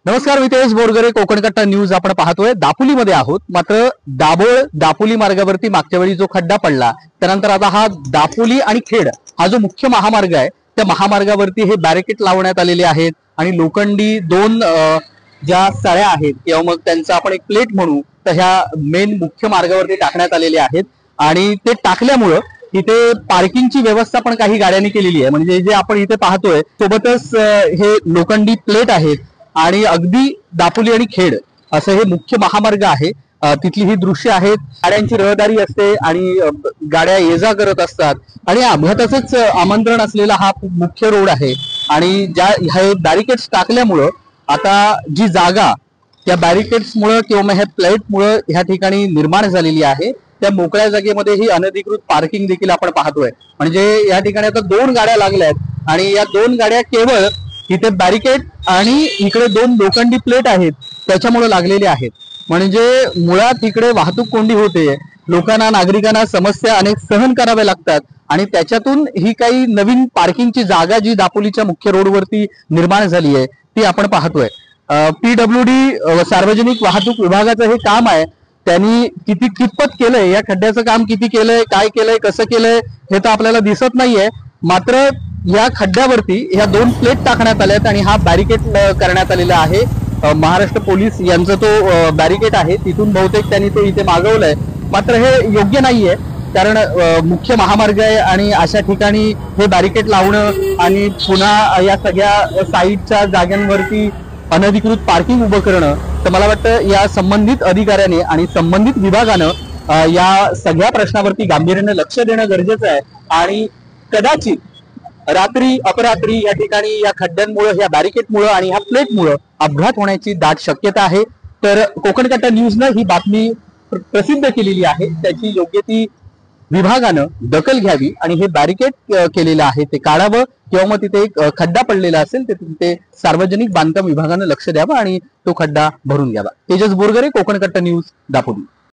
नमस्कार, मी तेज बोरगरे. कोकण कट्टा न्यूज आपण पाहतोय. दापोलीमध्ये आहोत. मात्र दाभोळ दापोली मार्गावरती मागच्या वेळी जो खड्डा पडला त्यानंतर आता हा दापोली आणि खेड हा जो मुख्य महामार्ग आहे त्या महामार्गावरती हे बॅरिकेड लावण्यात आलेले आहेत आणि लोखंडी दोन ज्या सळ्या आहेत किंवा मग त्यांचा आपण एक प्लेट म्हणू तर ह्या मेन मुख्य मार्गावरती टाकण्यात आलेले आहेत. आणि ते टाकल्यामुळं इथे पार्किंगची व्यवस्था पण काही गाड्यांनी केलेली आहे. म्हणजे जे आपण इथे पाहतोय सोबतच हे लोखंडी प्लेट आहेत आणि अगदी दापोली आणि खेड असं हे मुख्य महामार्ग आहे. तिथली ही दृश्य आहेत. गाड्यांची रहदारी असते आणि गाड्या ये जा करत असतात आणि अपघाताचंच आमंत्रण असलेला हा मुख्य रोड आहे. आणि ज्या हे बॅरिकेड्स टाकल्यामुळं आता जी जागा त्या बॅरिकेड्समुळं किंवा मग ह्या प्लेटमुळं ह्या ठिकाणी निर्माण झालेली आहे त्या मोकळ्या जागेमध्ये ही अनधिकृत पार्किंग देखील आपण पाहतोय. म्हणजे या ठिकाणी आता दोन गाड्या लागल्यात आणि या दोन गाड्या केवळ इथे बॅरिकेड आणि इकडे दोन लोखंडी प्लेट आहेत त्याच्यामुळे लागलेले आहेत. म्हणजे मुळात इकडे वाहतूक कोंडी होते, लोकांना नागरिकांना समस्या अनेक सहन कराव्या लागतात आणि त्याच्यातून ही काही नवीन पार्किंगची जागा जी दापोलीच्या मुख्य रोडवरती निर्माण झाली आहे ती आपण पाहतोय. PWD सार्वजनिक वाहतूक विभागाचं हे काम आहे. त्यांनी कितपत केलंय, या खड्ड्याचं काम किती केलंय, काय केलंय, कसं केलंय हे तर आपल्याला दिसत नाहीये. मात्र या खड्ड्यावरती ह्या दोन प्लेट टाकण्यात आल्यात आणि हा बॅरिकेड करण्यात आलेला आहे. महाराष्ट्र पोलीस यांचा तो बॅरिकेड आहे, तिथून बहुतेक त्यांनी ते इथे मागवलंय. मात्र हे योग्य नाहीये कारण मुख्य महामार्ग आहे आणि अशा ठिकाणी हे बॅरिकेड लावणं आणि पुन्हा या सगळ्या साईडच्या जागांवरती अनधिकृत पार्किंग उभं करणं, तर मला वाटतं या संबंधित अधिकाऱ्याने आणि संबंधित विभागानं या सगळ्या प्रश्नावरती गांभीर्याने लक्ष देणं गरजेचं आहे. आणि कदाचित रात्री अपरात्री या ठिकाणी या खड्ड्यांमुळे, या बॅरिकेडमुळे आणि ह्या प्लेटमुळे अपघात होण्याची दाट शक्यता आहे. तर कोकण कट्टा न्यूजनं ही बातमी प्रसिद्ध केलेली आहे. त्याची योग्य ती विभागानं दखल घ्यावी आणि हे बॅरिकेड केलेलं आहे ते काढावं किंवा मग तिथे एक खड्डा पडलेला असेल तर तिथे सार्वजनिक बांधकाम विभागानं लक्ष द्यावं आणि तो खड्डा भरून घ्यावा. तेजस बोरगरे, कोकण कट्टा न्यूज, दापोली.